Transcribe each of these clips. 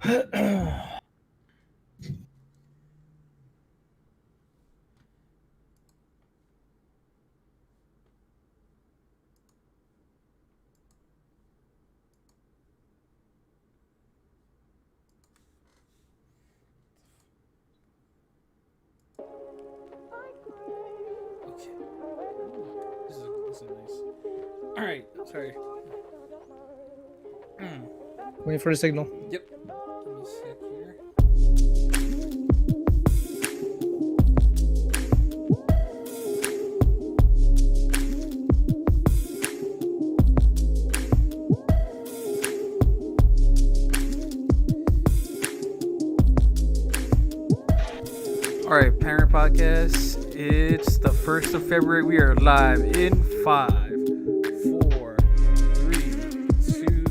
This is nice. All right, sorry. Waiting for the signal. Yep. Let me check here. All right, Parent Podcast. It's the 1st of February. We are live in 5, 4, 3, 2,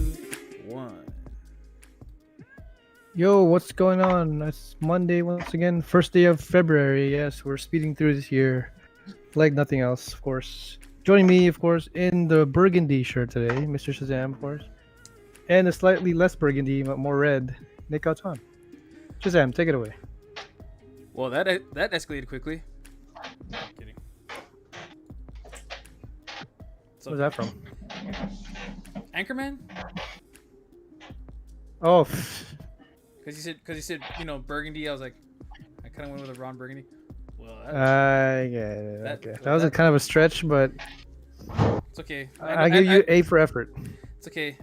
1. Yo, what's going on? It's Monday once again, first day of February. Yes, we're speeding through this year like nothing else, of course. Joining me, of course, in the burgundy shirt today, Mr. Shazam, of course. And a slightly less burgundy, but more red, Nick Auton. Shazam, take it away. Well, that escalated quickly. No, I'm kidding. So, Where's that from? Anchorman? Oh, Because you said burgundy. I was like, I kind of went with a Ron Burgundy. Well, I get it. Okay. That was a kind of a stretch, but it's okay. I give you A for effort. It's okay.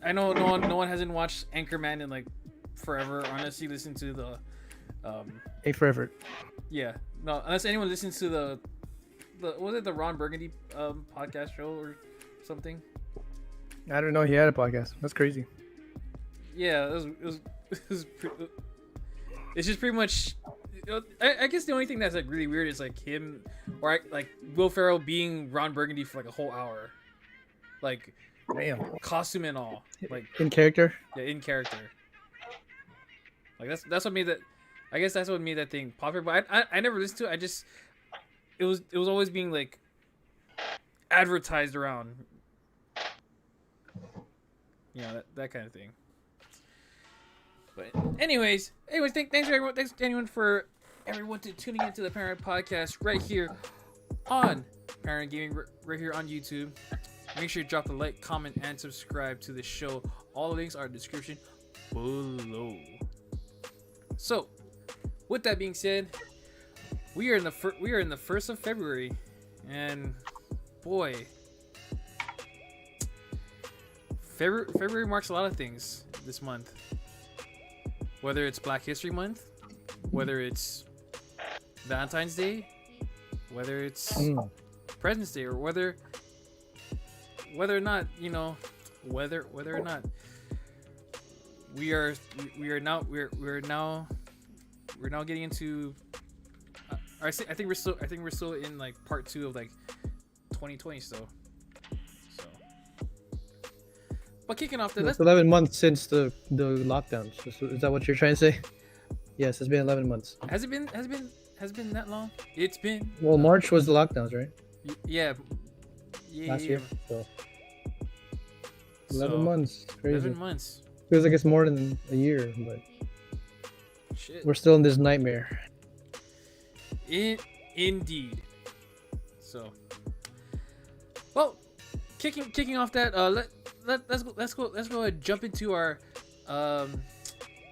I know no one hasn't watched Anchorman in like forever, unless you listen to the A for effort. Yeah, no, unless anyone listens to the was it the Ron Burgundy podcast show or something? I don't know he had a podcast. That's crazy. Yeah, it's just pretty much. I guess the only thing that's like really weird is like him or like Will Ferrell being Ron Burgundy for like a whole hour, like Damn. costume and all, like In character? yeah, in character. Like that's what made that. I guess that's what made that thing popular. But I never listened to it. I just it was always being like advertised around. You know, that kind of thing. But anyways, thanks everyone. Thanks to everyone to tuning into the Panoramic Podcast right here on Panoramic Gaming, right here on YouTube. Make sure you drop a like, comment, and subscribe to the show. All the links are in the description below. So, with that being said, we are in the 1st of February, and boy, February marks a lot of things this month. Whether it's Black History Month, whether it's Valentine's Day, whether it's President's Day, or whether or not whether or not we're now getting into. I think we're still in like part 2 of like 2020 still. So, but kicking off It's 11 months since the lockdowns. Is that what you're trying to say? Yes, it's been 11 months. Has it been that long? It's been. Well, March was the lockdowns, right? Yeah. Last year. So 11 months. Crazy. 11 months. Feels like it's more than a year, but shit. We're still in this nightmare. Indeed. So, well, kicking off that, let's go and jump into our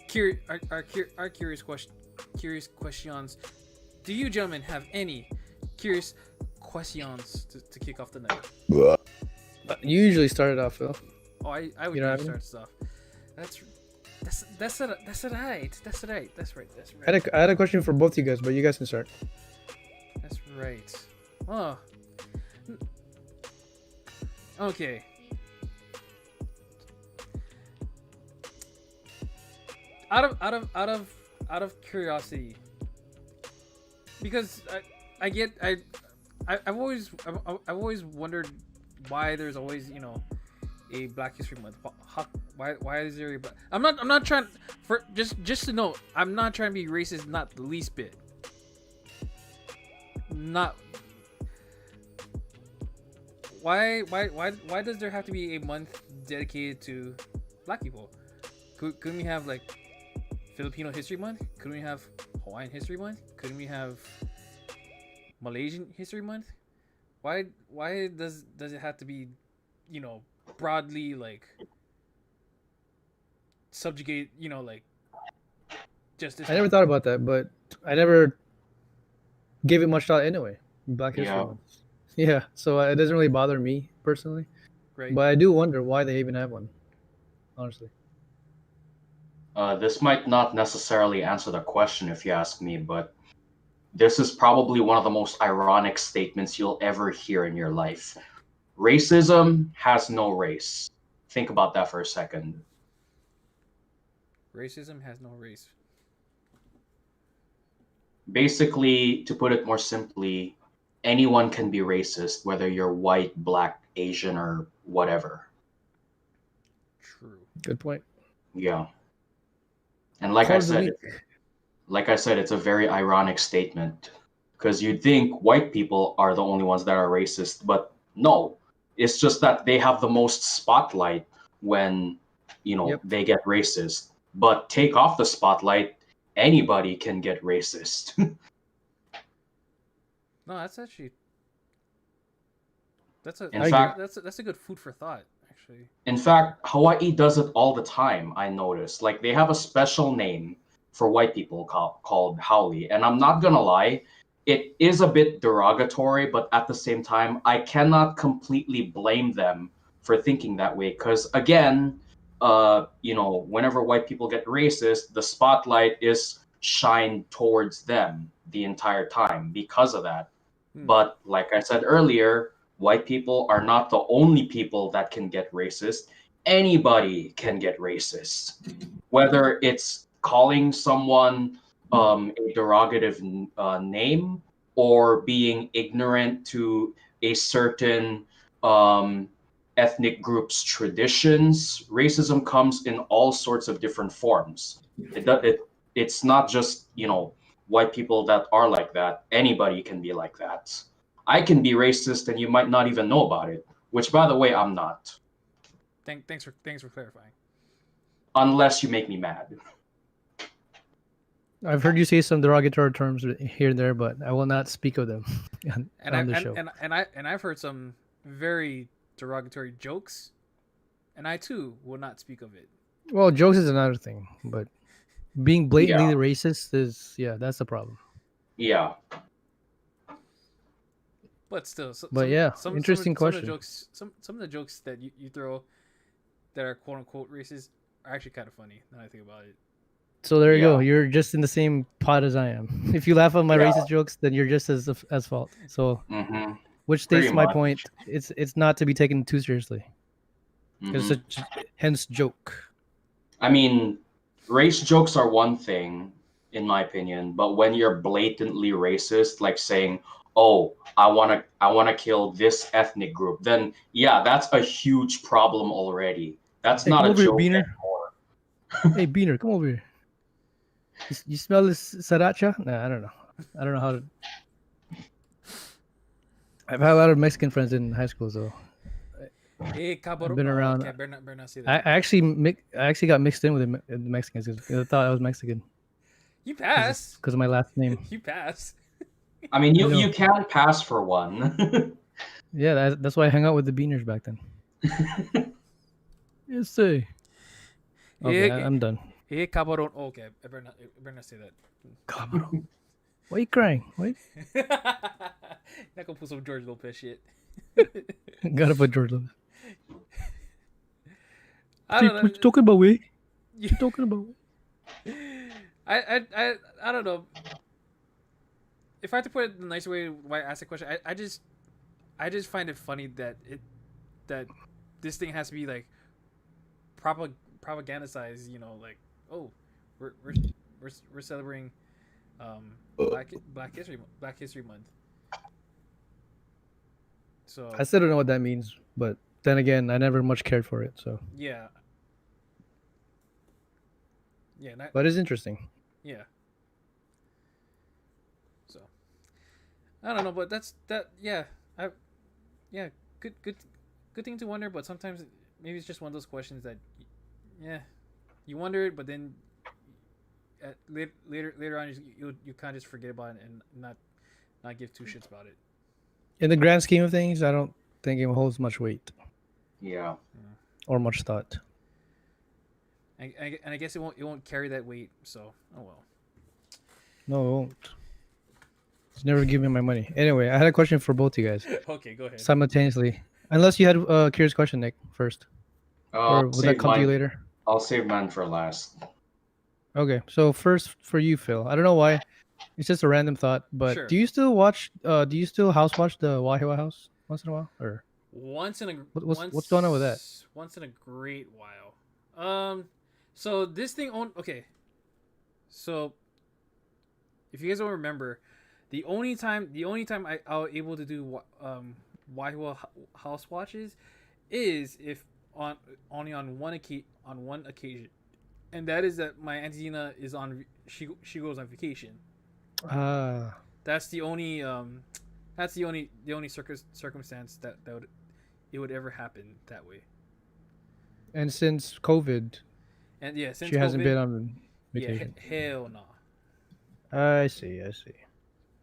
curious questions. Do you gentlemen have any curious questions to kick off the night? You usually start it off, Phil. Oh, I would You know start stuff. That's right. That's right. I had a question for both you guys, but you guys can start. That's right. Oh. Okay. Out of curiosity, because I've always wondered why there's always a Black History Month. Why is there a Black... I'm not trying for just to know, I'm not trying to be racist, not the least bit. Not why does there have to be a month dedicated to Black people? Couldn't we have like Filipino History Month? Couldn't we have Hawaiian History Month? Couldn't we have Malaysian History Month? Why does it have to be, broadly like subjugate, like just this I never month, thought about that, but I never gave it much thought anyway. Black History Yeah. Month. Yeah, so it doesn't really bother me personally, right? but I do wonder why they even have one. Honestly, This might not necessarily answer the question if you ask me, but this is probably one of the most ironic statements you'll ever hear in your life. Racism has no race. Think about that for a second. Racism has no race. Basically, to put it more simply, anyone can be racist, whether you're white, black, Asian, or whatever. True. good point. Yeah. And like I Card of the said, week. it's a very ironic statement because you'd think white people are the only ones that are racist, but no, it's just that they have the most spotlight when, Yep. they get racist. But take off the spotlight, anybody can get racist. No, that's actually In fact, that's a good food for thought, actually. In fact, Hawaii does it all the time, I noticed. Like, they have a special name for white people called haole. And I'm not gonna lie, it is a bit derogatory, but at the same time, I cannot completely blame them for thinking that way. Because, again, whenever white people get racist, the spotlight is shined towards them the entire time because of that. But, like I said earlier, white people are not the only people that can get racist. Anybody can get racist, whether it's calling someone a derogative name or being ignorant to a certain ethnic group's traditions. Racism comes in all sorts of different forms. It's not just white people that are like that. Anybody can be like that. I can be racist and you might not even know about it, which, by the way, I'm not. Thanks for clarifying. Unless you make me mad. I've heard you say some derogatory terms here and there, but I will not speak of them on the show. And I've heard some very derogatory jokes, and I too will not speak of it. Well, jokes is another thing, but being blatantly Yeah. racist that's the problem. Yeah. But still, interesting question. Some of the jokes that you throw that are quote unquote racist are actually kind of funny. Now I think about it. So there you go. Yeah. You're just in the same pot as I am. If you laugh at my Yeah. racist jokes, then you're just as fault. So, Mm-hmm. which states Pretty my much. point. It's not to be taken too seriously. It's Mhm. hence joke. I mean, race jokes are one thing, in my opinion, but when you're blatantly racist, like saying, "Oh, I wanna kill this ethnic group," then yeah, that's a huge problem already. That's Hey, not come a over here, joke Beaner. anymore. Hey, Beaner, come over here. You smell this sriracha? Nah, I don't know. I don't know how to. I've had a lot of Mexican friends in high school, so Hey, cabrón. I've been around. Okay, better not say I that. actually got mixed in with the Mexicans because I thought I was Mexican You pass. because of my last name. You pass. I mean, I know. you can pass for one. Yeah, that's why I hung out with the Beaners back then. Yes, sir. Okay, Hey, I'm done. Hey, cabrón. Okay, I better not say that. Cabrón. Why are you crying? Why? Not gonna put some George Lopez shit. Gotta put George Lopez. I don't know. What you talking about, Way? What you talking about? I don't know. If I had to put it in a nicer way, why I asked the question, I just find it funny that this thing has to be like propagandized. Like, oh, we're celebrating Black History Month. So I still don't know what that means, but then again, I never much cared for it. So, yeah. but it's interesting. Yeah. So I don't know, but yeah. Good thing to wonder, but sometimes maybe it's just one of those questions that, yeah, you wonder it, but then later on you kind of just forget about it and not give two shits about it. In the grand scheme of things, I don't think it holds much weight Yeah. or much thought. And I guess it won't carry that weight. So oh well. No, it won't. It's never give me my money. Anyway, I had a question for both you guys Okay, go ahead. simultaneously. Unless you had a curious question, Nick, first, I'll or would that save come to you mine. later? I'll save mine for last. Okay, so first for you, Phil. I don't know why. It's just a random thought, but Sure. do you still watch? Do you still house watch the Wahiwa House once in a while, or Once in a what's going on with that? Once in a great while. So this thing on okay. So if you guys don't remember, the only time I was able to do Waiwa house watches is if only on one occasion, and that is that my Auntie Zena is on she goes on vacation. Ah, That's the only circumstance that it would ever happen that way. and since COVID, And yeah, since she hasn't COVID, been on yeah, vacation. hell no. I see.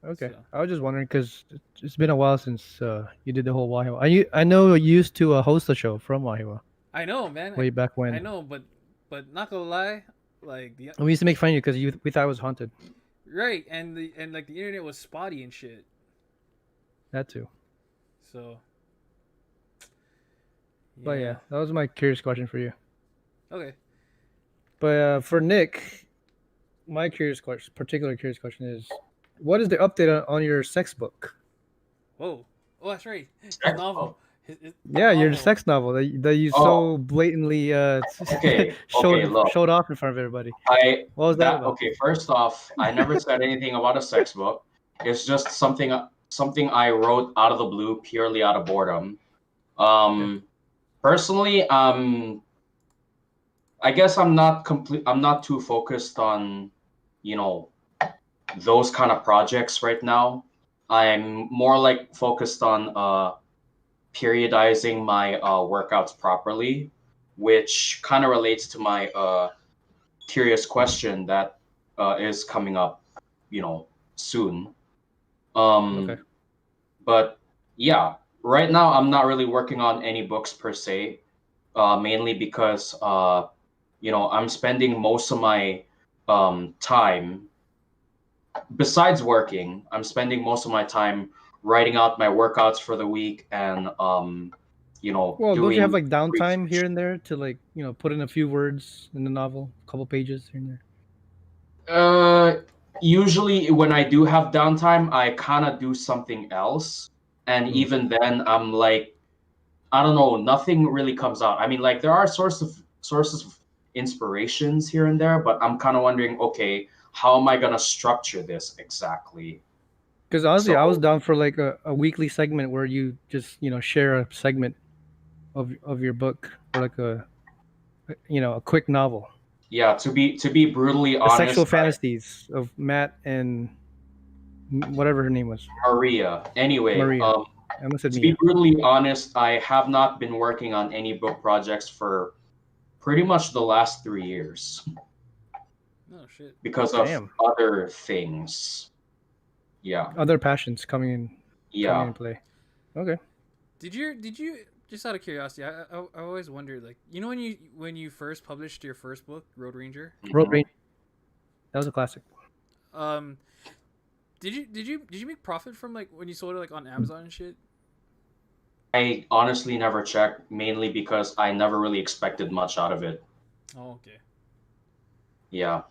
Okay, So, I was just wondering because it's been a while since you did the whole Wahiwa. I know you used to host a show from Wahiwa I know, man. way back I when. know, but not gonna lie, like the We used to make fun of you because we thought it was haunted. right and like the internet was spotty and shit. That too. So. But yeah, that was my curious question for you. Okay. But for Nick, my particular curious question is, what is the update on your sex book? Whoa. Oh, that's right. His Sex novel. book? Yeah, your novel. sex novel that you Oh. so blatantly Okay. Okay. Look. showed off in front of everybody. What was that That about? okay. First off, I never said anything about a sex book. It's just something I wrote out of the blue, purely out of boredom. Personally, I guess I'm not too focused on, you know, those kind of projects right now. I'm more like focused on periodizing my workouts properly, which kind of relates to my curious question that is coming up, soon. Okay. But yeah, right now I'm not really working on any books per se, mainly because I'm spending most of my time besides working. I'm spending most of my time writing out my workouts for the week and Well, don't you have doing like downtime research. here and there to like put in a few words in the novel, a couple pages here and there? Usually when I do have downtime, I kind of do something else, and even then, I'm like, I don't know, nothing really comes out. I mean, like there are sources of inspirations here and there, but I'm kind of wondering, okay, how am I gonna structure this exactly? Because honestly, I was So down for like a weekly segment where you just share a segment of your book or like a quick novel. yeah, to be brutally The sexual honest, fantasies of Matt and whatever her name was, Maria. Anyway, Maria. I almost said to be Mia. brutally honest, I have not been working on any book projects for pretty much the last 3 years Oh shit. because of Damn. other things. Yeah, Other passions coming yeah. in play. Okay. Did you just out of curiosity? I always wondered, like, when you first published your first book, Road Ranger. Road Mhm. Ranger. That was a classic. Um, did you make profit from like when you sold it like on Amazon and shit? I honestly never checked, mainly because I never really expected much out of it. Oh, okay. Yeah,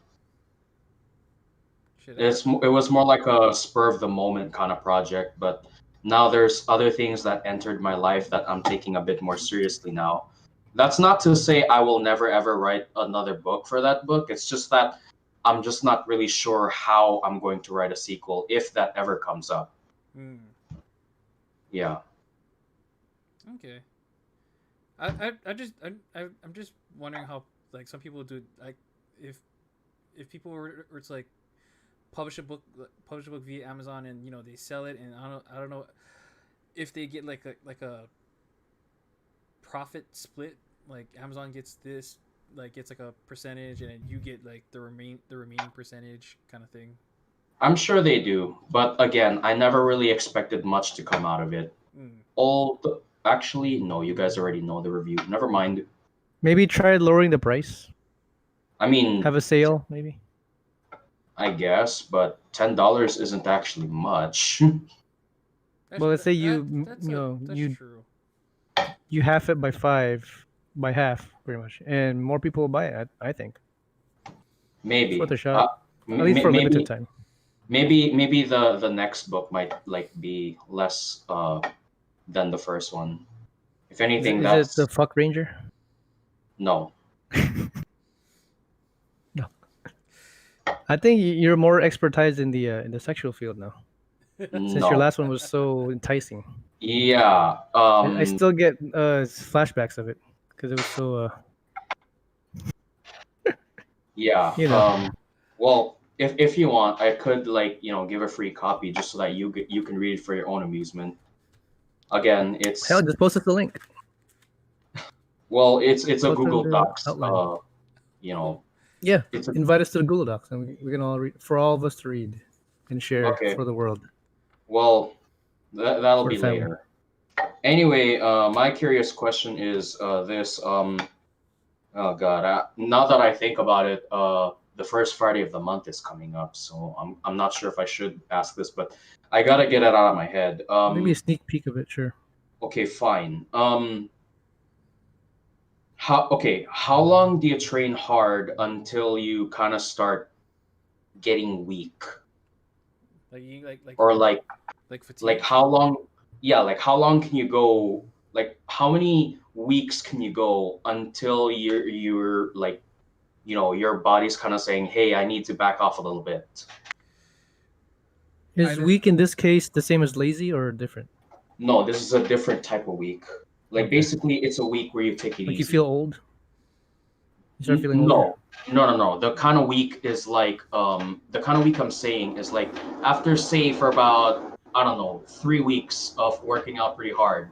Shit. it was more like a spur of the moment kind of project, but now there's other things that entered my life that I'm taking a bit more seriously now. That's not to say I will never ever write another book for that book. It's just that I'm just not really sure how I'm going to write a sequel if that ever comes up. Hmm. Yeah. Okay. I'm just wondering how like some people do like if people were it's like publish a book via Amazon and they sell it and I don't know if they get like a profit split, like Amazon gets this like it's like a percentage, and then you get like the remaining percentage kind of thing? I'm sure they do, but again, I never really expected much to come out of it. Mm. Actually, no, you guys already know the review. Never mind. Maybe try lowering the price. I mean, Have a sale, maybe. I guess, but $10 isn't actually much. Well, let's say That's you true. you half it by half, pretty much, and more people will buy it. I think it's worth Maybe. a shot, at least for a limited Maybe time. maybe the next book might like be less than the first one. If anything, Is it the that's Fuck Ranger? no. No, I think you're more expertise in the sexual field now, since your No. last one was so enticing. Yeah. I still get flashbacks of it because it was so Yeah. you know. Well, if you want, I could like give a free copy just so that you can read it for your own amusement. Again, Hell, it's just post us the link. well, it's a Post it in Google the Docs. outline. You know, Yeah, it's a invite us to the Google Docs, and we can all read for all of us to read and share okay. for the world, Well, that'll for the be family. later. Anyway, my curious question is this. Oh God, now that I think about it, the first Friday of the month is coming up, so I'm not sure if I should ask this, but I gotta get it out of my head. Maybe a sneak peek of it, sure. Okay, fine. How long do you train hard until you kind of start getting weak, Like you or like fatigue. how long? Yeah, like how long can you go? Like how many weeks can you go until you're like your body's kind of saying, hey, I need to back off a little bit. Is Either weak in this case the same as lazy or different? No, this is a different type of week. Like Okay, basically it's a week where you take it like you easy. feel old. You start feeling older. No. The kind of week is like the kind of week I'm saying is like after say for about I don't know 3 weeks of working out pretty hard.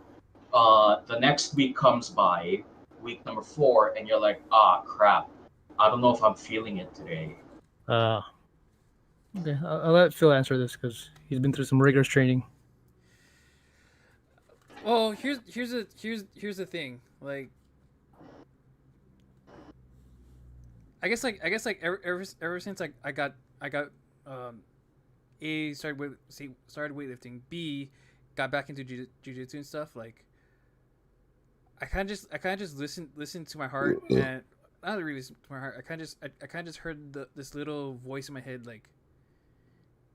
The next week comes by, week number 4, and you're like, ah, crap. I don't know if I'm feeling it today. Uh, okay, I'll let Phil answer this because he's been through some rigorous training. Well, here's the thing. Like, I guess like ever since I got um A started weightlifting, B got back into jujitsu and stuff. Like, I kind of just listen to my heart, and not really listen to my heart. I kind of just heard this little voice in my head like,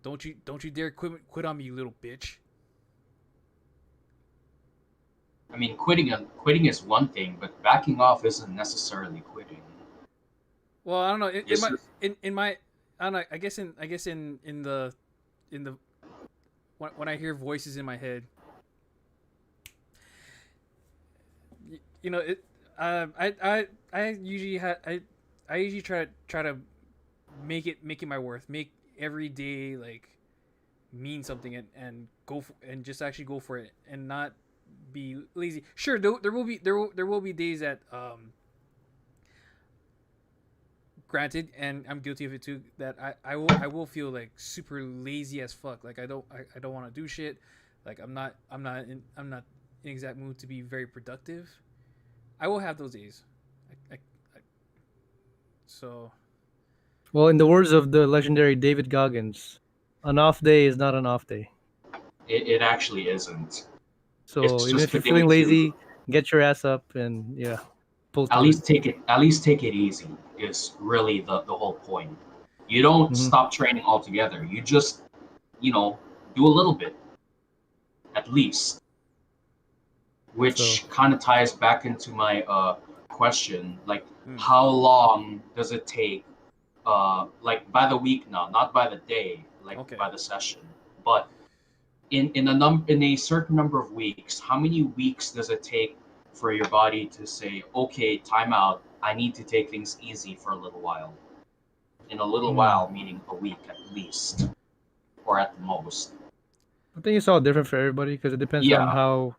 don't you dare quit on me, you little bitch. I mean, quitting is one thing, but backing off isn't necessarily quitting. Well, I don't know. Yes, In my I don't know. I guess in the when I hear voices in my head, you know it. I usually I usually try to make it my worth. Make every day like mean something, and go for, and just actually go for it and not be lazy. Sure, there will be days that granted, and I'm guilty of it too, that I will feel like super lazy as fuck. Like I don't want to do shit. Like I'm not in exact mood to be very productive. I will have those days. So Well, in the words of the legendary David Goggins, an off day is not an off day. it actually isn't. So It's even just if the you're day feeling to lazy, get your ass up and yeah, pull at through it. least take it easy is really the whole point. You don't Hmm. stop training altogether. You just do a little bit at least, So which kind of ties back into my question, like mm, how long does it take, like by the week now, not by the day, like okay. by the session, but in a certain number of weeks, how many weeks does it take for your body to say, okay, time out, I need to take things easy for a little while? In a little hmm, while meaning a week at least, or at the most. I think it's all different for everybody because it depends on Yeah, how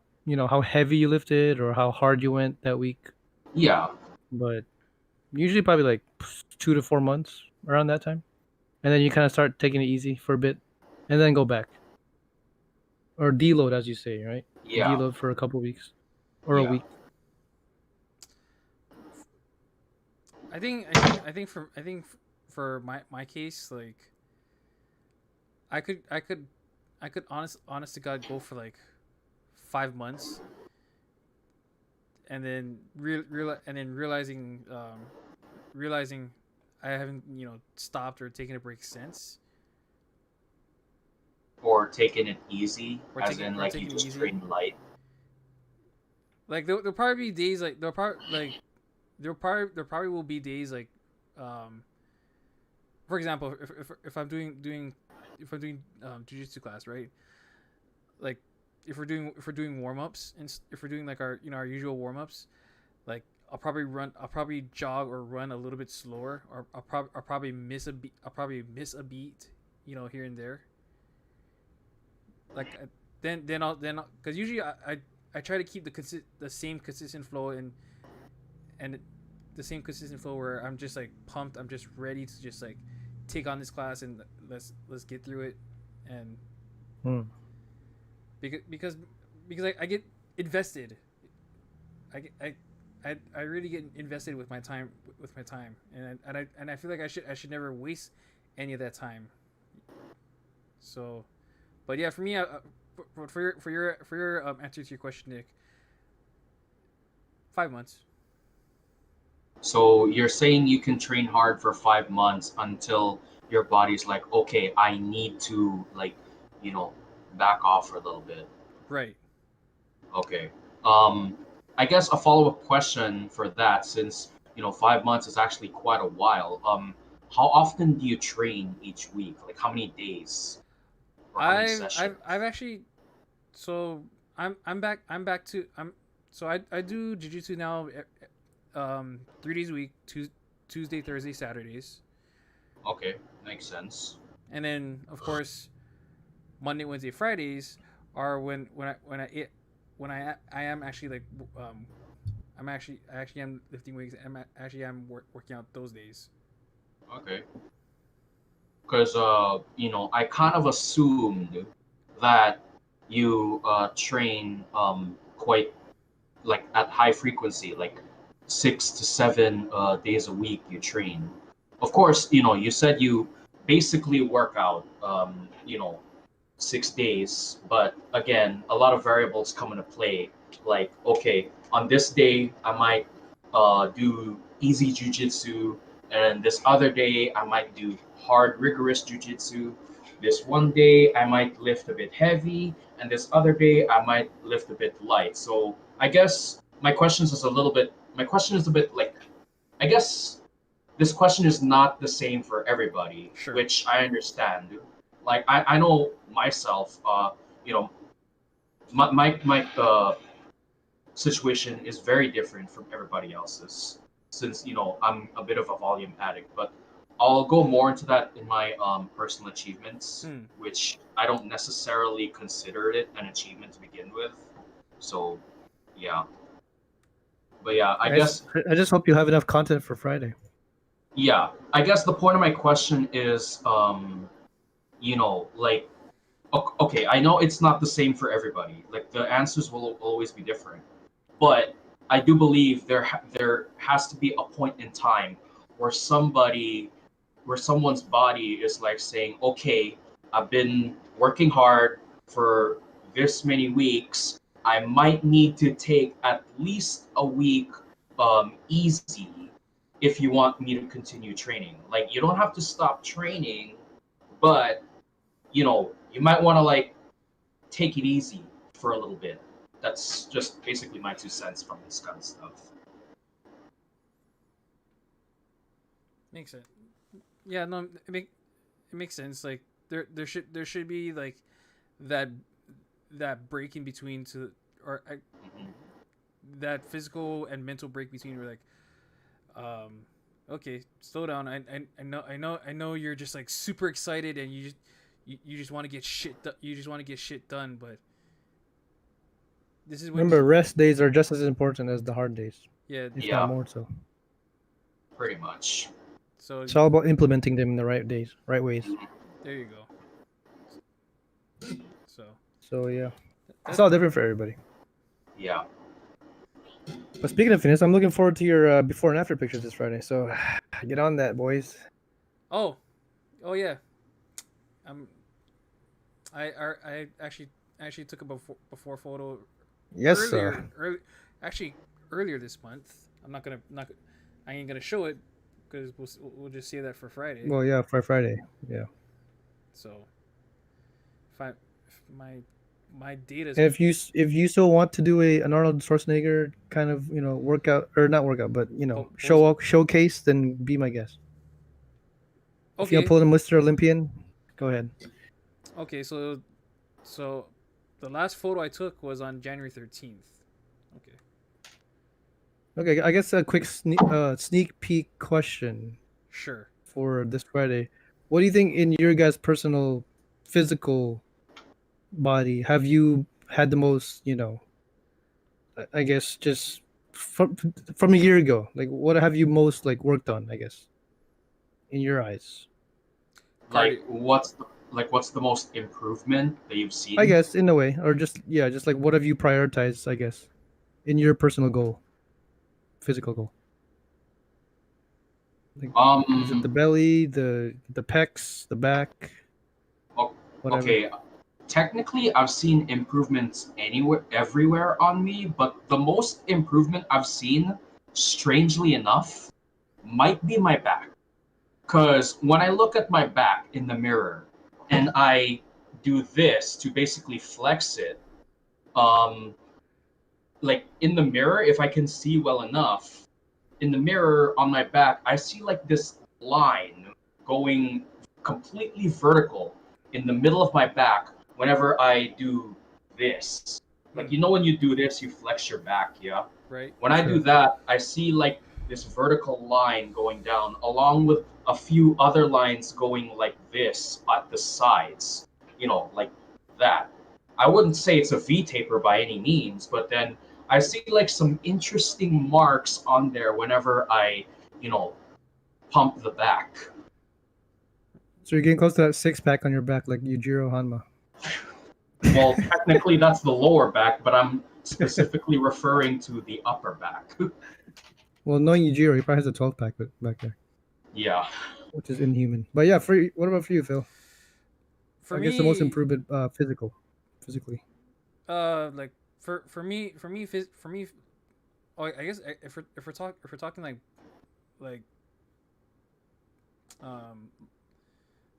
how heavy you lifted or how hard you went that week. yeah. But Usually probably like 2 to 4 months around that time, and then you kind of start taking it easy for a bit, and then go back or deload as you say, right? Yeah, Deload for a couple weeks or a yeah. week. I think for my case, like I could I could I could honest to God go for like 5 months, and then realizing I haven't stopped or taken a break since, Or taking it easy, or as in like you taking it just easy. train light. Like there'll probably be days like there probably will be days like, um, for example, if I'm doing jujitsu class, right? Like if we're doing warm ups, and if we're doing like our our usual warm ups, like I'll probably jog or run a little bit slower, or I'll probably miss a beat. I'll probably miss a beat, here and there. Like then because usually I try to keep the same consistent flow, and the same consistent flow where I'm just like pumped. I'm just ready to just like take on this class, and let's get through it. And Hmm. because I get invested. I get I really get invested with my time, and I feel like I should never waste any of that time. So, but yeah, for me, for your answer to your question, Nick, 5 months. So you're saying you can train hard for 5 months until your body's like, okay, I need to like, you know, back off for a little bit. Right. Okay. Um, I guess a follow-up question for that, since 5 months is actually quite a while. How often do you train each week? Like how many days or how many I've sessions? actually so I'm back to I'm so I do jujitsu now, 3 days a week, Tuesday, Thursday, Saturdays, Okay, makes sense. and then of course Monday, Wednesday, Fridays are when I am actually like, I actually am lifting weights. I'm working out those days. Okay. Because I kind of assumed that you train quite like at high frequency, like 6 to 7 days a week you train. Of course, you said you basically work out 6 days, but again, a lot of variables come into play. Like, okay, on this day I might do easy jujitsu, and this other day I might do hard, rigorous jujitsu. This one day I might lift a bit heavy, and this other day I might lift a bit light. So I guess my question is a bit like, I guess this question is not the same for everybody, Sure. which I understand. Like I know myself, you know, my situation is very different from everybody else's, since I'm a bit of a volume addict. But I'll go more into that in my personal achievements, Hmm. which I don't necessarily consider it an achievement to begin with. So yeah, but yeah, I Guys, guess I just hope you have enough content for Friday. yeah, I guess the point of my question is, like, okay, I know it's not the same for everybody. Like the answers will always be different, but I do believe there has to be a point in time where someone's body is like saying, okay, I've been working hard for this many weeks. I might need to take at least a week easy if you want me to continue training. Like you don't have to stop training, but you might want to like take it easy for a little bit. That's just basically my 2 cents from this kind of stuff. Makes sense. Yeah. No. It makes sense. Like there should be like that that break in between to or Mhm. that physical and mental break between, where like, um okay, slow down. I know you're just like super excited, and you just want to get you just want to get shit done, but this is when Remember, rest days are just as important as the hard days, yeah, if not Yeah, more so. pretty much. So It's all about implementing them in the right ways. there you go. So So yeah, it's that's all different for everybody. Yeah. But speaking of fitness, I'm looking forward to your before and after pictures this Friday. So get on that, boys. oh yeah. Um, I actually took a before photo Yes, earlier sir. actually earlier this month. I ain't gonna show it because we'll just save that for Friday. Well, yeah, for Friday. Yeah. So if my data is And if you still want to do an Arnold Schwarzenegger kind of workout or not workout, but showcase, then be my guest. If you want to okay. pull in Mr. Olympian, go ahead. Okay, so the last photo I took was on January 13th. Okay. Okay, I guess a quick sneak peek question Sure. for this Friday. What do you think in your guys' personal physical body have you had the most, I guess just from a year ago? Like what have you most like worked on, I guess, in your eyes? Like Cardio. what's the most improvement that you've I seen? guess in a way, or just just like what have you prioritized, I guess, in your personal goal, physical goal? Like, is it the Um. belly, the pecs, the back, o- whatever? Okay. Technically, I've seen improvements anywhere, everywhere on me, but the most improvement I've seen, strangely enough, might be my back. Because when I look at my back in the mirror and I do this to basically flex it, um, like in the mirror, if I can see well enough, in the mirror on my back, I see like this line going completely vertical in the middle of my back whenever I do this. Like, Hmm. when you do this, you flex your back, yeah? Right. When I do Sure. that, I see like this vertical line going down, along with a few other lines going like this at the sides, like that. I wouldn't say it's a V taper by any means, but then I see like some interesting marks on there whenever I, you know, pump the back. So you're getting close to that six pack on your back, like Yujiro Hanma. Well, technically that's the lower back, but I'm specifically referring to the upper back. Well, knowing Yujiro, he probably has a 12 pack back there, Yeah. which is inhuman. But yeah, what about for you, Phil? For I guess the most me, improvement, physically. like for me, oh, I guess if we're talking like um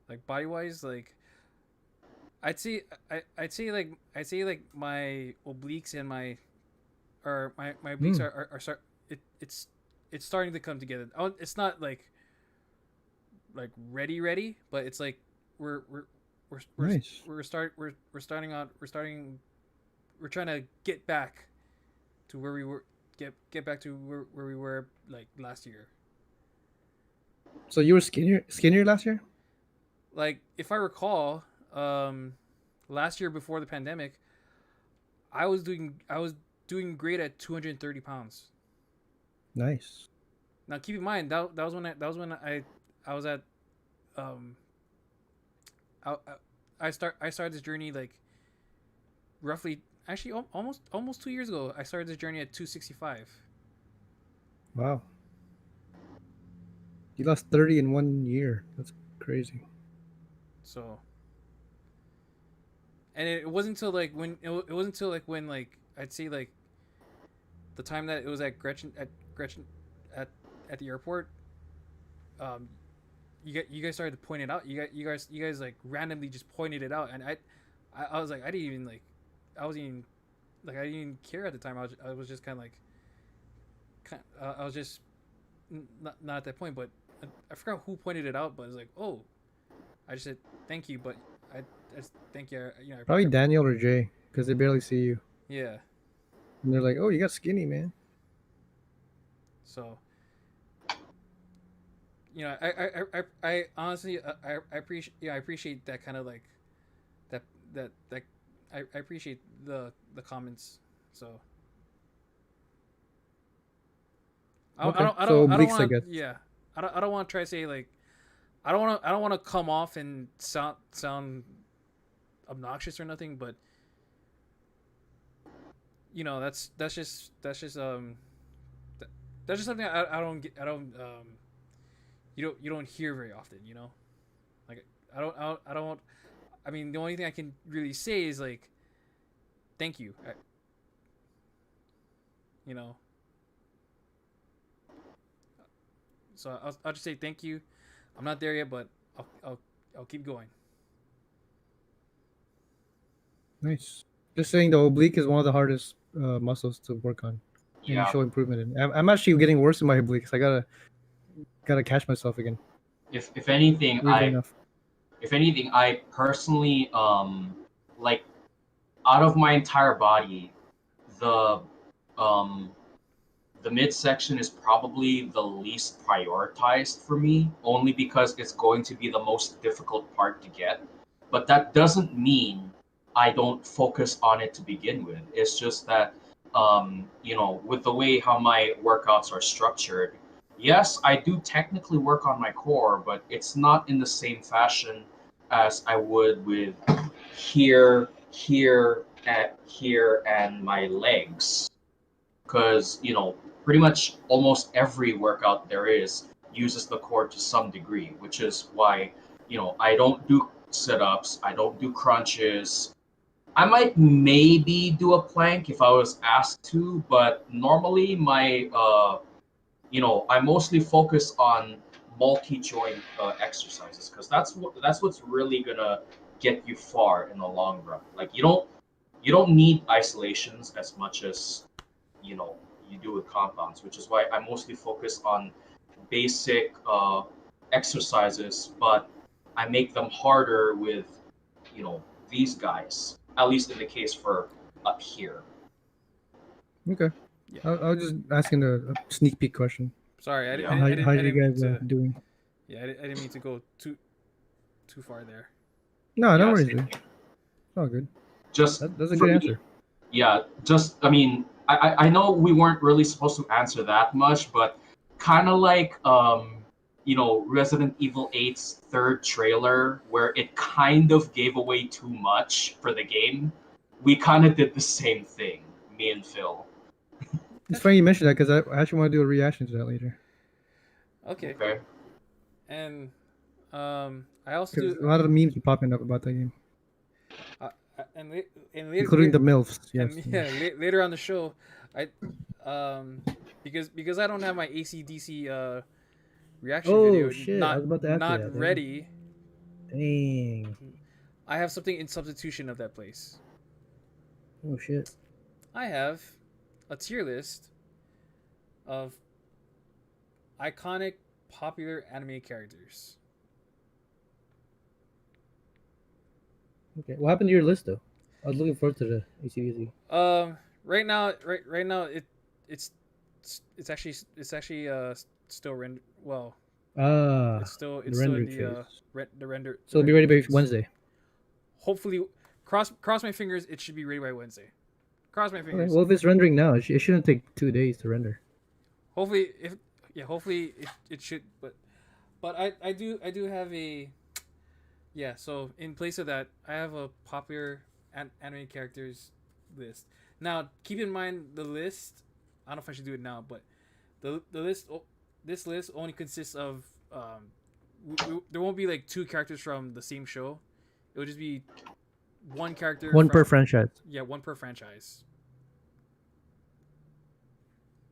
like body wise, like I'd say like my obliques and my obliques Mm, are start it's starting to come together. Oh, it's not like ready, but it's like we're we're we're we're nice. we're starting out we're trying to get back to where we were get back to where we were like last year. So you were skinnier last year? Like if I recall, last year before the pandemic, I was doing great at 230 pounds. Nice. Now keep in mind that was when I was at um I, I started this journey like roughly actually almost 2 years ago. I started this journey at 265. Wow. You lost 30 in 1 year. That's crazy. So and it wasn't until like it wasn't until like when like I'd say like the time that it was Gretchen at at the airport. Um, you guys started to point it out. You guys like randomly just pointed it out, and I was like I didn't even like I wasn't even like I didn't even care at the time. I was just kind of like I was just not at that point, but I forgot who pointed it out. But it was like, oh, I just said thank you, but I just thank you. You know, Probably Daniel or Jay, because they barely see you. yeah. And they're like, oh, you got skinny, man. So you know, I honestly I appreciate I appreciate that kind of like that I appreciate the comments. So Okay. So I don't obliques, I want guess. yeah I don't want to try to say like I don't want to come off and sound obnoxious or nothing, but you know that's just something I don't get, I don't you don't hear very often, you know. Like I don't. I mean, the only thing I can really say is like, thank you. You know. So I'll just say thank you. I'm not there yet, but I'll keep going. Nice. Just saying, the oblique is one of the hardest muscles to work on and Yeah. show improvement in. I'm actually getting worse in my obliques. I gotta catch myself again. If anything, Weirdly enough. I personally like out of my entire body, the um the midsection is probably the least prioritized for me, only because it's going to be the most difficult part to get. But that doesn't mean I don't focus on it to begin with. It's just that, with the way how my workouts are structured, yes, I do technically work on my core, but it's not in the same fashion as I would with here, and my legs, because pretty much almost every workout there is uses the core to some degree, which is why I don't do sit-ups, I don't do crunches. I might maybe do a plank if I was asked to, but normally I mostly focus on multi-joint exercises, because that's what's really gonna get you far in the long run. Like you don't need isolations as much as you know you do with compounds, which is why I mostly focus on basic exercises, but I make them harder with these guys. At least in the case for up here. Okay. Yeah. I was just asking a sneak peek question. Sorry, Yeah. How I you didn't mean guys to. doing? Yeah, I didn't mean to go too far there. No, no Yeah, worries. same Dude. here. It's all good. Just That's a for good me, answer. yeah. Just I mean, I know we weren't really supposed to answer that much, but kind of like Resident Evil 8's third trailer, where it kind of gave away too much for the game. We kind of did the same thing, me and Phil. It's funny you mentioned that because I actually want to do a reaction to that later. Okay, Okay. and I also Because do. a lot of the memes are popping up about that game, Uh, and including the MILFs. Yes. and yeah, later on the show, I because I don't have my ACDC reaction Oh video shit! I was about to ask you not that. ready. Dang. I have something in substitution of that place. Oh shit. I have a tier list of iconic popular anime characters. Okay. What happened to your list though? I was looking forward to the ACDC. Right now it's actually still render well. Ah, It's the still in rendering the phase. the render. So it'll be ready by phase. Wednesday. Hopefully, cross my fingers. It should be ready by Wednesday. Cross my Okay. fingers. Well, if it's rendering now, it shouldn't take 2 days to render. Hopefully, hopefully it should. But I do have a yeah. So in place of that, I have a popular anime characters list. Now keep in mind the list. I don't know if I should do it now, but the list this list only consists of there won't be like two characters from the same show. It would just be one character. One per franchise. Yeah, one per franchise.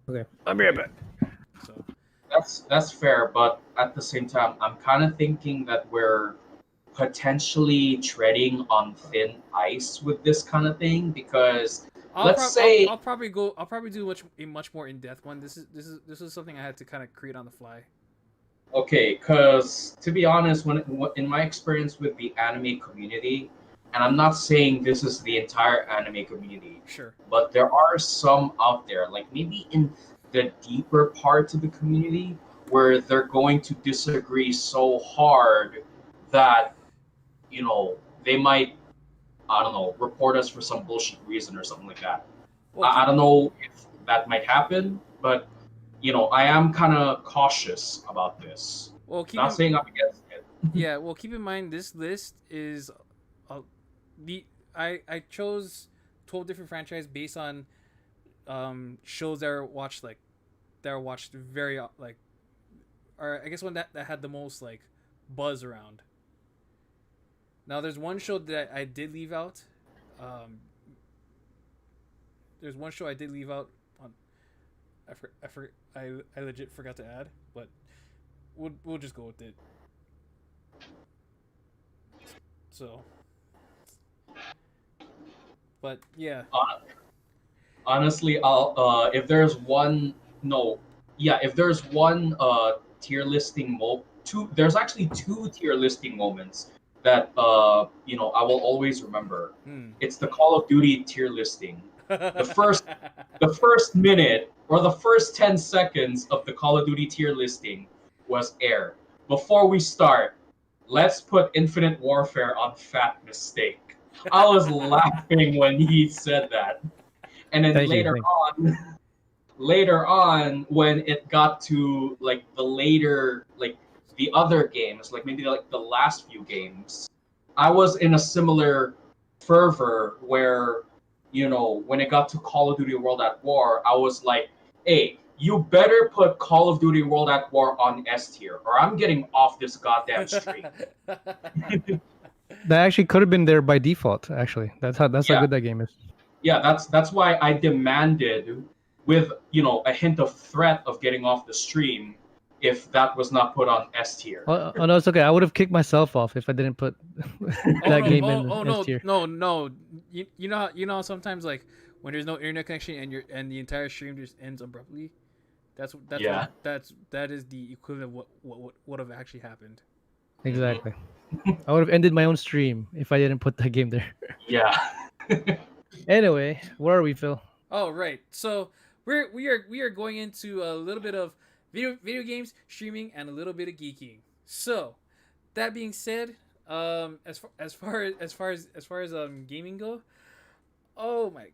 Okay. I'll be right back. So That's fair, but at the same time, I'm kind of thinking that we're potentially treading on thin ice with this kind of thing, because let's say I'll probably go. I'll probably do a much more in depth one. This is something I had to kind of create on the fly. okay, because to be honest, when in my experience with the anime community, and I'm not saying this is the entire anime community, Sure. but there are some out there, like maybe in the deeper parts of the community, where they're going to disagree so hard that they might, I don't know, report us for some bullshit reason or something like that. Well, I don't know if that might happen, but I am kind of cautious about this. Well, keep Not in saying I'm against it. yeah. Well, keep in mind this list is uh, the I chose 12 different franchises based on shows that are watched very like, or I guess one that had the most like buzz around. Now there's one show that I did leave out. Um, there's one show I did leave out on. I legit forgot to add, but we'll just go with it. So, but yeah. Uh, Honestly, I'll if there's one no, yeah, if there's one tier listing two there's actually two tier listing moments that I will always remember. Hmm. It's the Call of Duty tier listing. The first the first minute or the first 10 seconds of the Call of Duty tier listing was air. Before we start, let's put Infinite Warfare on fat mistake. I was laughing when he said that. And then Thank you. Thank later on when it got to like the later like the other games, like maybe like the last few games, I was in a similar fervor where, when it got to Call of Duty World at War, I was like, hey, you better put Call of Duty World at War on S tier or I'm getting off this goddamn stream. That actually could have been there by default. Actually, that's how Yeah. good that game is. Yeah, that's why I demanded with a hint of threat of getting off the stream if that was not put on S tier. Oh no, it's okay. I would have kicked myself off if I didn't put that game in S tier. No. You know how sometimes like when there's no internet connection and the entire stream just ends abruptly. Yeah. That is the equivalent of what would have actually happened. Exactly. I would have ended my own stream if I didn't put that game there. Yeah. Anyway, where are we, Phil? Oh right. So we are going into a little bit of video games, streaming, and a little bit of geeking. So that being said, as far as gaming go, oh my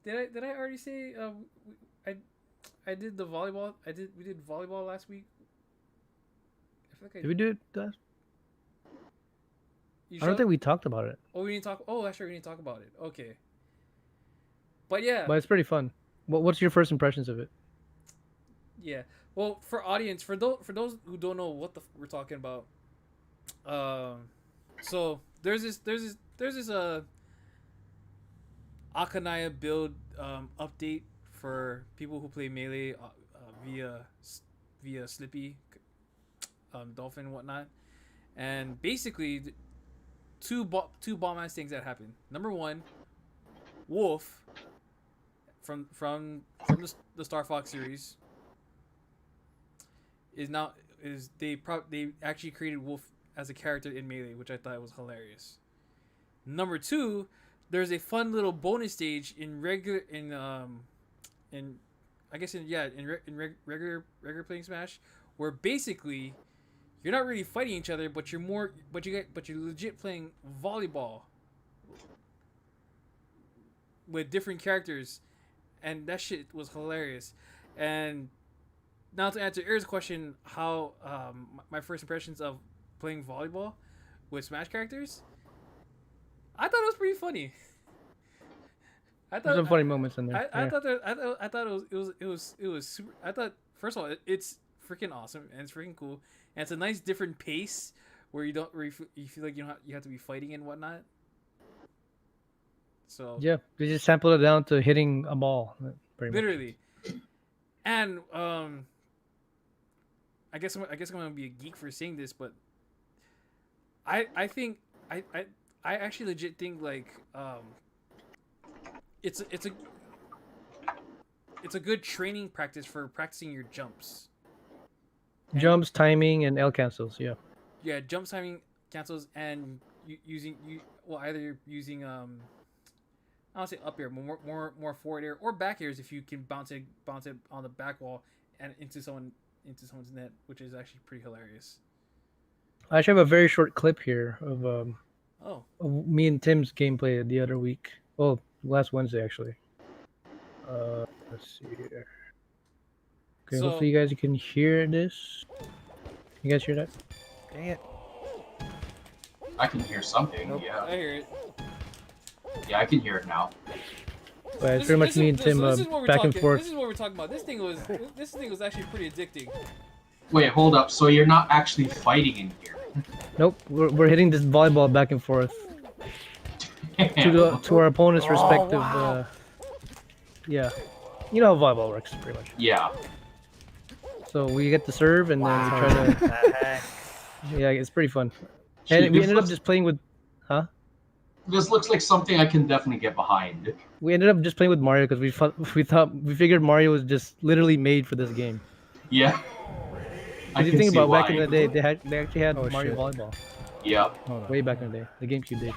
did I already say I did the volleyball we did volleyball last week. I feel like Did we do it? You I don't sure? think we talked about it, Oh, we didn't talk. Oh, that's right. We didn't talk about it. Okay. But yeah, but it's pretty fun. What's your first impressions of it? yeah. Well, for those who don't know what we're talking about, so there's this Akanaya build update for people who play melee via Slippy, Dolphin and whatnot, and basically two bomb ass things that happen. Number one, Wolf from the Star Fox series they actually created Wolf as a character in Melee, which I thought was hilarious. Number two, there's a fun little bonus stage in I guess regular playing Smash, where basically you're not really fighting each other, but you're legit playing volleyball with different characters, and that shit was hilarious. And now to answer Eric's question, how my first impressions of playing volleyball with Smash characters, I thought it was pretty funny. There's some funny moments in there. I thought it was super. I thought first of all it's freaking awesome and it's freaking cool and it's a nice different pace where you feel like you have to be fighting and whatnot. So Yeah, they just sampled it down to hitting a ball, pretty much. literally, and I guess I'm gonna be a geek for saying this, but I think I actually legit think like it's a good training practice for practicing your jumps. Jumps, timing, and L cancels. Yeah. Yeah, jump timing cancels and either you're using I don't say up air, more forward air or back airs if you can bounce it on the back wall and into someone's net, which is actually pretty hilarious. I actually have a very short clip here of Oh, me and Tim's gameplay the other week. Oh, last Wednesday actually. Let's see here. Okay, So- hopefully you guys can hear this. You guys hear that? Dang it. I can hear something. Nope. Yeah, I hear it. yeah, I can hear it now. But it's pretty much me and Tim this is what we're back talking. and forth. This is what we're talking about. This thing was actually pretty addicting. Wait, hold up. So you're not actually fighting in here? Nope, we're hitting this volleyball back and forth to our opponent's respective. Yeah, you know how volleyball works, pretty much. Yeah. So we get to serve, and then we try to. Yeah, it's pretty fun. And we ended up just playing with. Huh? This looks like something I can definitely get behind. We ended up just playing with Mario because we figured Mario was just literally made for this game. Yeah. If you think about back in the day, they actually had Mario shit. Volleyball. Yeah. Way back in the day, the GameCube days.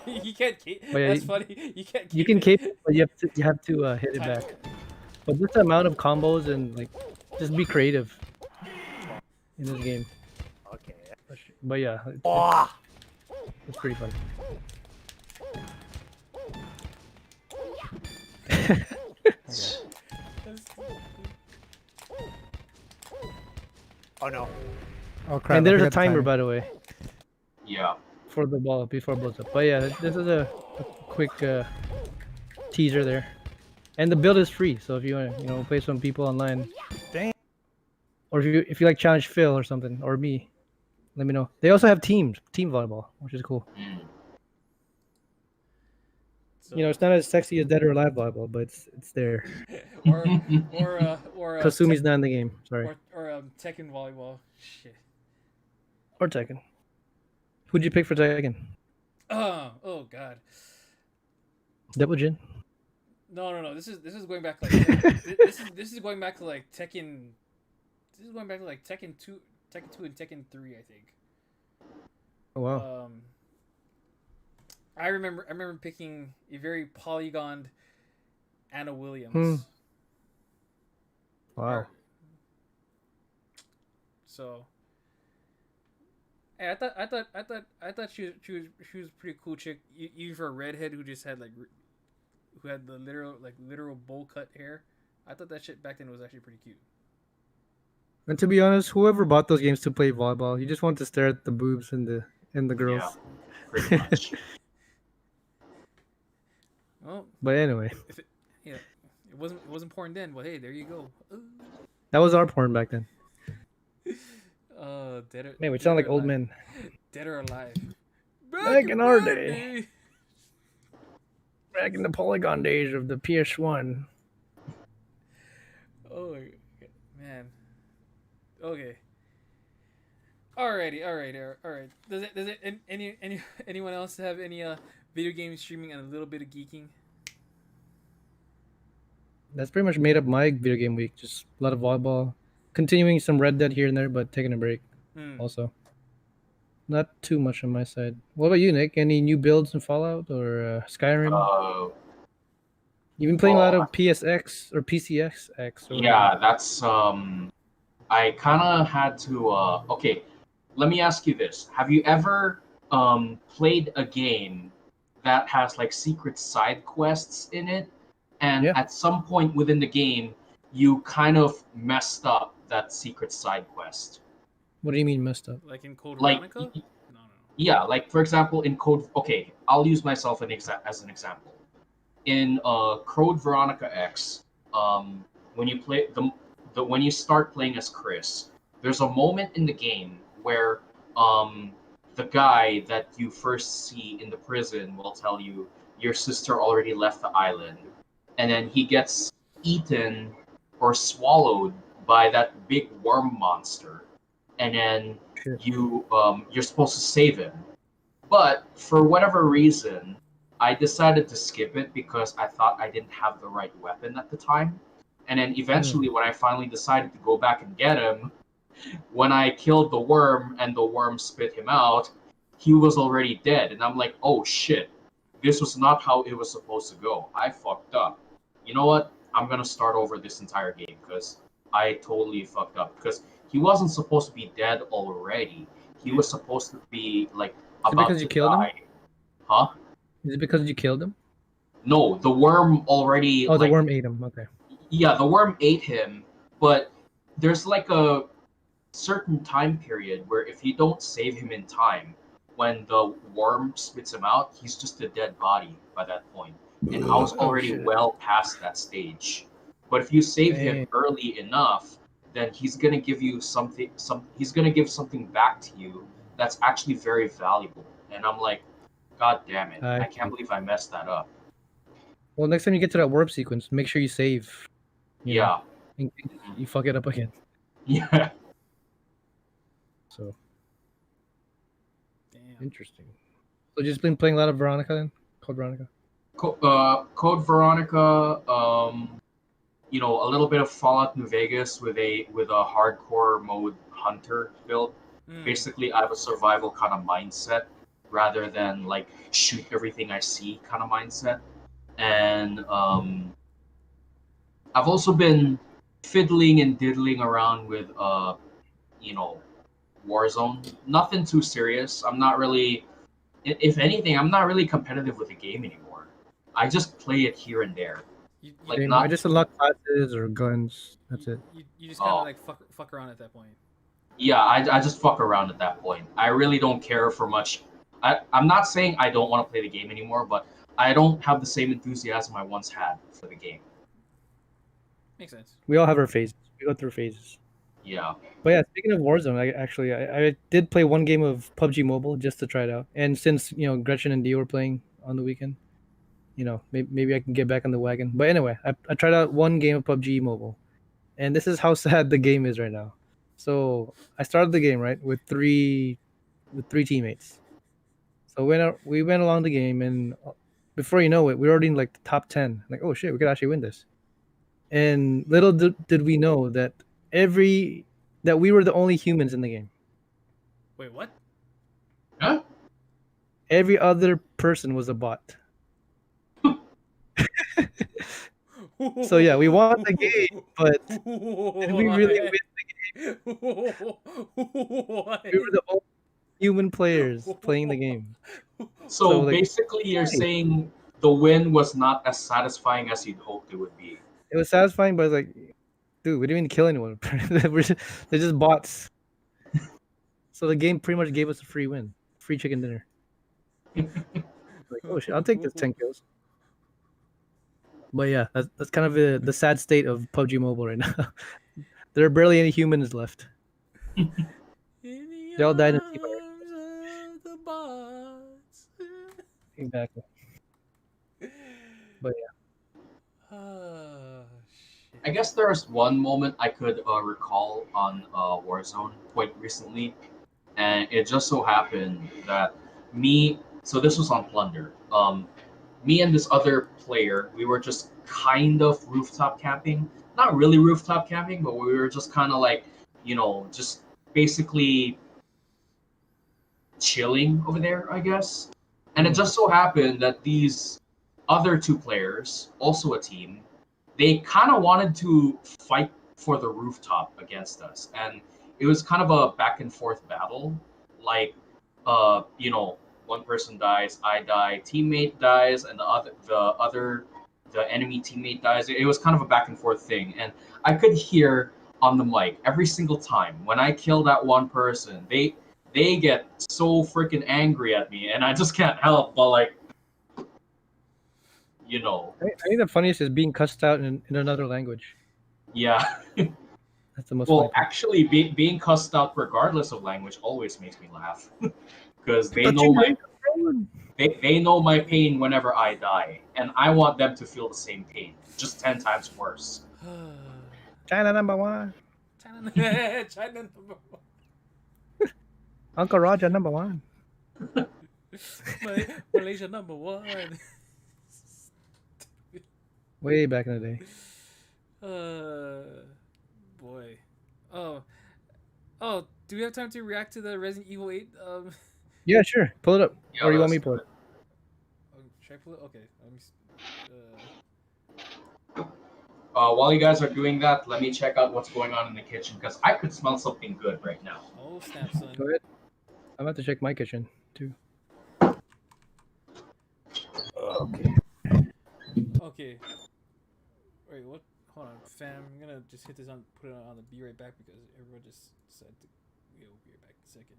You can't keep. But yeah, That's funny. You can't. You can cape, but you have to hit it back. But just the amount of combos and like, just be creative in this game. Okay. But yeah, it's pretty fun. Oh no. Oh crap. And I there's a forgot the timer, by the way, Yeah. for the ball before it blows up. But yeah, this is a quick teaser there. And the build is free, so if you want to, play some people online. Damn. Or if you like challenge Phil or something, or me, let me know. They also have team volleyball, which is cool. Mm. So, It's not as sexy as Dead or Alive volleyball, but it's there. or Kasumi's not in the game. Sorry. or Tekken volleyball. Shit. Or Tekken. Who'd you pick for Tekken? Oh God. Double Jin. No. This is going back like this is going back to like Tekken. This is going back to like Tekken 2 and Tekken 3, I think. Oh wow. I remember picking a very polygoned Anna Williams. Wow. So, hey, I thought she was a pretty cool chick, even for a redhead who just had who had the literal bowl cut hair. I thought that shit back then was actually pretty cute. And to be honest, whoever bought those games to play volleyball, you just want to stare at the boobs and the girls. Yeah. Pretty much. Well, But anyway, it wasn't porn then. Well, hey, there you go. that was our porn back then. Dead or, Man, we dead sound or like old alive. men. Dead or alive. Back in our day. Back in the Polygon days of the PS1. Oh man. Okay. Alrighty. Does anyone else have any video game streaming and a little bit of geeking? That's pretty much made up my video game week. Just a lot of volleyball. Continuing some Red Dead here and there, but taking a break also. Not too much on my side. What about you, Nick? Any new builds in Fallout or Skyrim? You've been playing a lot of PSX or PCXX. Or Yeah, that's I kind of had to okay, let me ask you this. Have you ever played a game that has like secret side quests in it, and at some point within the game you kind of messed up that secret side quest? What do you mean messed up? Like in Code Like Veronica? No. yeah, like for example in Code, okay, I'll use myself as an example. In Code Veronica X, when you play when you start playing as Chris, there's a moment in the game where the guy that you first see in the prison will tell you your sister already left the island, and then he gets eaten or swallowed by that big worm monster, and then you're supposed to save him, but for whatever reason I decided to skip it because I thought I didn't have the right weapon at the time. And then eventually, when I finally decided to go back and get him, when I killed the worm and the worm spit him out, he was already dead. And I'm like, oh shit, this was not how it was supposed to go. I fucked up. You know what? I'm going to start over this entire game because I totally fucked up. Because he wasn't supposed to be dead already. He was supposed to be like about because you to killed die. him? Huh? Is it because you killed him? No, the worm already. Oh, the like, worm ate him. Okay. Yeah, the worm ate him, but there's like a certain time period where if you don't save him in time, when the worm spits him out, he's just a dead body by that point. And I was Oh already shit. well past that stage. But if you save him Dang. early enough, then he's gonna give you something. He's gonna give something back to you that's actually very valuable. And I'm like, God damn it! I I can't believe I messed that up. Well, next time you get to that warp sequence, make sure you save. You know, Yeah, in case you fuck it up again. yeah. So Damn. interesting. So just been playing a lot of Veronica then? Code Veronica? Code Veronica. A little bit of Fallout New Vegas with a hardcore mode hunter build. Basically, I have a survival kind of mindset rather than like shoot everything I see kind of mindset. And I've also been fiddling and diddling around with you know, Warzone. Nothing too serious. I'm not really, if anything, I'm not really competitive with the game anymore. I just play it here and there. Like I not. just unlock classes or guns. That's it. You just kind of Oh. like fuck around at that point. Yeah, I just fuck around at that point. I really don't care for much. I'm not saying I don't want to play the game anymore, but I don't have the same enthusiasm I once had for the game. Makes sense. We all have our phases. We go through phases. Yeah. But yeah, speaking of Warzone, I did play one game of PUBG Mobile just to try it out. And since Gretchen and Dio were playing on the weekend, maybe I can get back on the wagon. But anyway, I tried out one game of PUBG Mobile, and this is how sad the game is right now. So I started the game right with three teammates. So we went along the game, and before you know it, we were already in like the top 10. Like, oh shit, we could actually win this. And little did we know that we were the only humans in the game. Wait, what? Huh? Every other person was a bot. So yeah, we won the game, but did we really win the game? What? We were the only human players playing the game. So like, basically, you're why? saying the win was not as satisfying as you'd hoped it would be. It was satisfying, but I was like, dude, we didn't even kill anyone. They're just bots. So the game pretty much gave us a free win, free chicken dinner. Like, oh shit, I'll take this 10 kills. But yeah, that's kind of the sad state of PUBG Mobile right now. There are barely any humans left. They all died in sea fire. The bots. Exactly. But yeah. Shit. I guess there was one moment I could recall on Warzone quite recently, and it just so happened that so this was on Plunder. Me and this other player, we were just kind of rooftop camping. Not really rooftop camping, but we were just kind of like, just basically chilling over there, I guess. And it just so happened that these other two players, also a team, they kind of wanted to fight for the rooftop against us. And it was kind of a back and forth battle. Like, one person dies, I die, teammate dies, and the enemy teammate dies. It was kind of a back and forth thing, and I could hear on the mic every single time when I kill that one person, they get so freaking angry at me, and I just can't help but like, I think the funniest is being cussed out in another language. Yeah. That's the most Well, funny part. actually, being cussed out regardless of language always makes me laugh, because they But know you my made the road. they know my pain whenever I die, and I want them to feel the same pain, just 10 times worse. China number one. China number one. Uncle Roger number one. Malaysia number one. Way back in the day. Boy. Oh, do we have time to react to the Resident Evil 8? Yeah, sure. Pull it up. Yeah, Or you want let's me to pull it? Should I pull it? Okay. While you guys are doing that, let me check out what's going on in the kitchen, because I could smell something good right now. Oh, snap, son. Go ahead. I'm about to check my kitchen too. Okay. Okay. Wait, what? Hold on, fam. I'm gonna just hit this on, put it on the be right back because everyone just said to. We'll be right back in a second.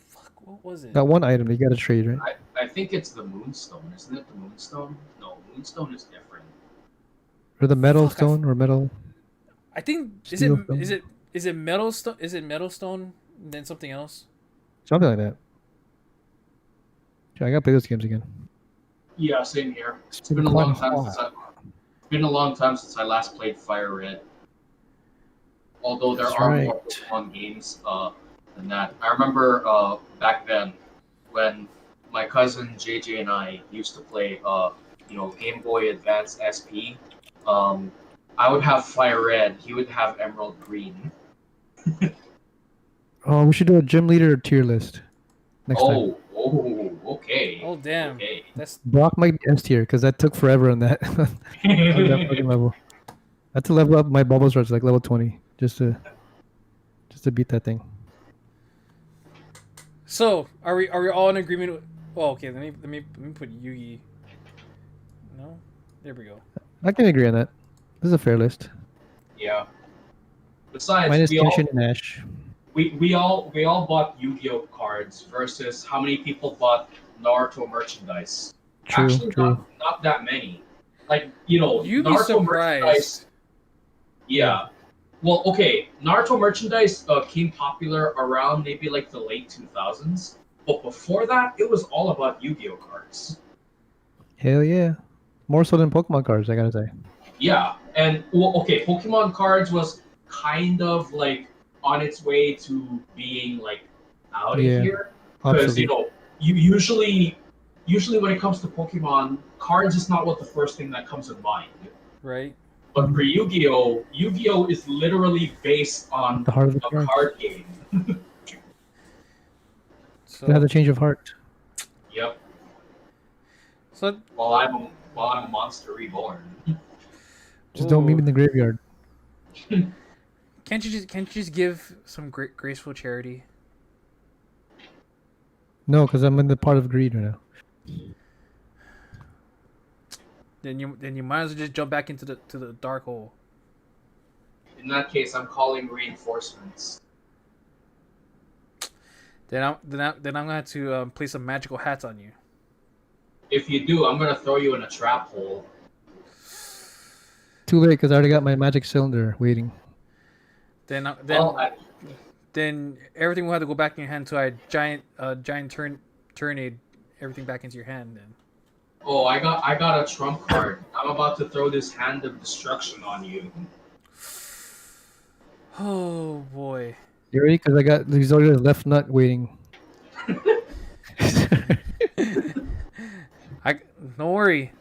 Fuck, what was it? That one item that you gotta trade, right? I think it's the Moonstone, isn't it? The Moonstone? No, Moonstone is different. Or the metal Fuck, stone or metal I think steel stone? is it metal stone? Is it metal stone? And then something else. Something like that. Yeah, I gotta play those games again. Yeah, same here. It's It's been a long quite time hot. since I last played Fire Red. Although there That's are right. more Pokemon games than that. I remember back then when my cousin JJ and I used to play Game Boy Advance SP. I would have Fire Red, he would have Emerald Green. Oh, we should do a gym leader tier list next time. Okay. Oh damn, Okay. that's Brock might be S tier because that took forever on that on that fucking level. I had to level up my Bulbasaur to like level 20 just to beat that thing. so. Are we all in agreement? Oh, okay. Let me put Yugi. No, there we go. I can agree on that. This is a fair list. Yeah. Besides, Minus Kenshin and Ash. we all bought Yu-Gi-Oh cards versus how many people bought Naruto merchandise. True, Actually, true. not that many. Like You'd be Naruto merchandise. surprised. Yeah. Well, okay. Naruto merchandise came popular around maybe like the late 2000s, but before that, it was all about Yu-Gi-Oh cards. Hell yeah. More so than Pokemon cards, I gotta say. Yeah, and well, okay, Pokemon cards was kind of like on its way to being like out of Yeah, here because obsolete. you usually when it comes to Pokemon, cards is not what the first thing that comes to mind. Right. But for Yu-Gi-Oh, Yu-Gi-Oh is literally based on The heart of the a card. card game. So They have the change of heart. Yep. so While I'm a monster reborn. Just don't meet me ooh. in the graveyard. Can't you just give some graceful charity? No, because I'm in the part of greed right now. Then you might as well just jump back into the dark hole. In that case, I'm calling reinforcements. Then I'm gonna have to place some magical hats on you. If you do, I'm gonna throw you in a trap hole. Too late because I already got my magic cylinder waiting. Then everything will have to go back in your hand until I giant tornade everything back into your hand. Then Oh, I got a trump card. I'm about to throw this hand of destruction on you. oh boy. You ready? Because I got these already left nut waiting. Don't worry.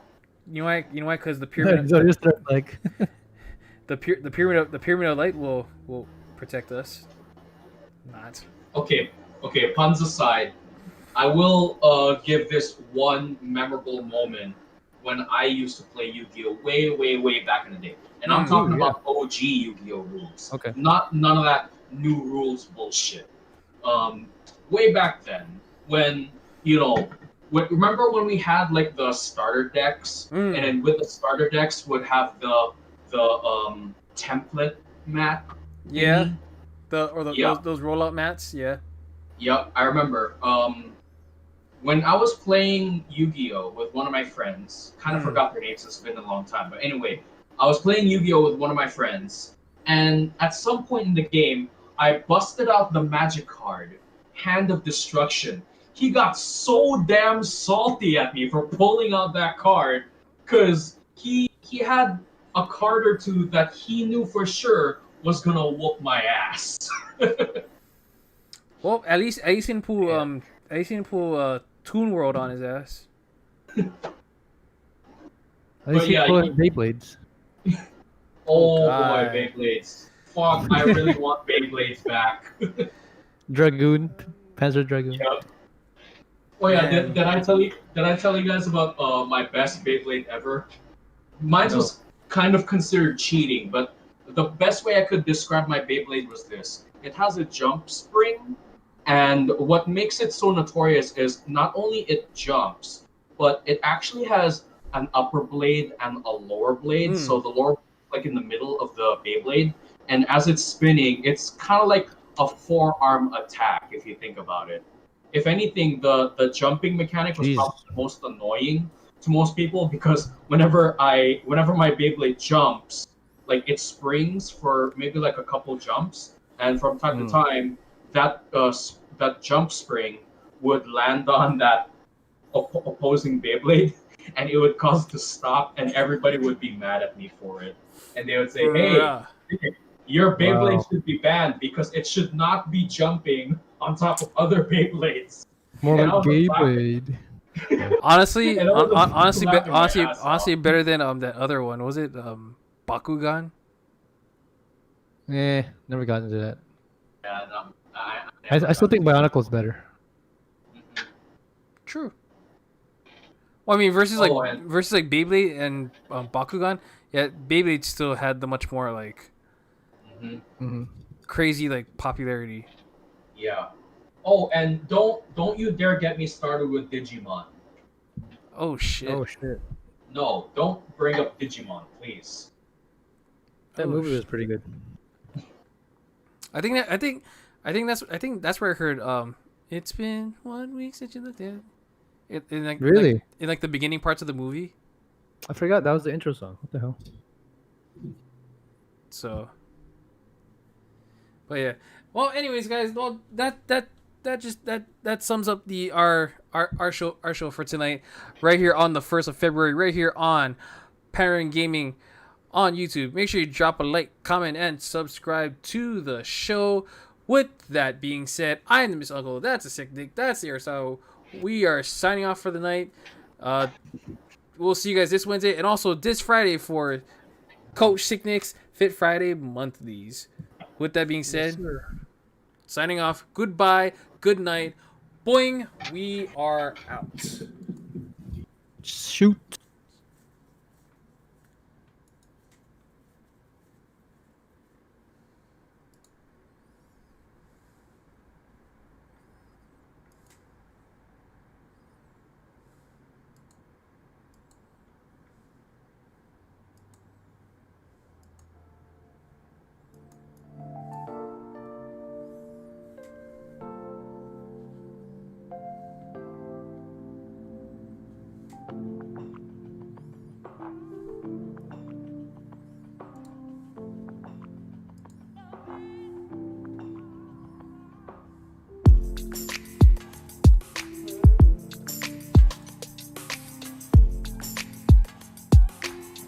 You know why? Because the pyramid So just like the pyramid of light will protect us. Not. Okay, puns aside, I will give this one memorable moment when I used to play Yu-Gi-Oh way back in the day. And I'm talking about OG Yu-Gi-Oh rules. Okay. None of that new rules bullshit. Way back then, when remember when we had like the starter decks, and then with the starter decks would have the template mat. Yeah. thingy? Those rollout mats. Yeah. Yep, I remember. When I was playing Yu-Gi-Oh with one of my friends, kind of forgot their names. It's been a long time, but anyway, I was playing Yu-Gi-Oh with one of my friends, and at some point in the game, I busted out the magic card, Hand of Destruction. He got so damn salty at me for pulling out that card, cause he had a card or two that he knew for sure was gonna whoop my ass. Well, at least he didn't pull Toon World on his ass. at least yeah, you pull Beyblades. Oh God. boy, Beyblades. Fuck, I really want Beyblades back. Dragoon, Panzer Dragoon. Yep. Oh yeah, Man. did I tell you guys about my best Beyblade ever? Mine was kind of considered cheating, but the best way I could describe my Beyblade was this. It has a jump spring, and what makes it so notorious is not only it jumps, but it actually has an upper blade and a lower blade. So the lower, like in the middle of the Beyblade, and as it's spinning, it's kind of like a forearm attack if you think about it. If anything, the jumping mechanic was Jeez. probably the most annoying to most people because whenever my Beyblade jumps, like it springs for maybe like a couple jumps, and from time to time that jump spring would land on that opposing Beyblade, and it would cause it to stop, and everybody would be mad at me for it, and they would say, "Hey, Bruh. your Beyblade Wow. should be banned because it should not be jumping on top of other Beyblades." More And I like was gay laughing. blade. Honestly, And I was honestly, laughing my ass honestly, off. better than that other one. Was it Bakugan? Never got into that. Yeah, no, I still think Bionicle's better. True. Well, I mean, versus Oh, and- Beyblade and Bakugan, yeah, Beyblade still had the much more like Mhm. crazy like popularity. Yeah. Oh, and don't you dare get me started with Digimon. Oh shit! Oh shit. No, don't bring up Digimon, please. That Oh, movie sh- was pretty good. I think that's where I heard. It's been 1 week since you looked at it. Really? in like the beginning parts of the movie. I forgot that was the intro song. What the hell? So, but yeah. Well, anyways, guys. Well, that sums up our show for tonight, right here on the 1st of February, right here on Panoramic Gaming on YouTube. Make sure you drop a like, comment, and subscribe to the show. With that being said, I am the Miss Uncle. That's a sick dick. That's the Aristotle. We are signing off for the night. We'll see you guys this Wednesday and also this Friday for Coach Sicknick's Fit Friday monthlies. With that being said, signing off. Goodbye. Good night. Boing. We are out. Shoot.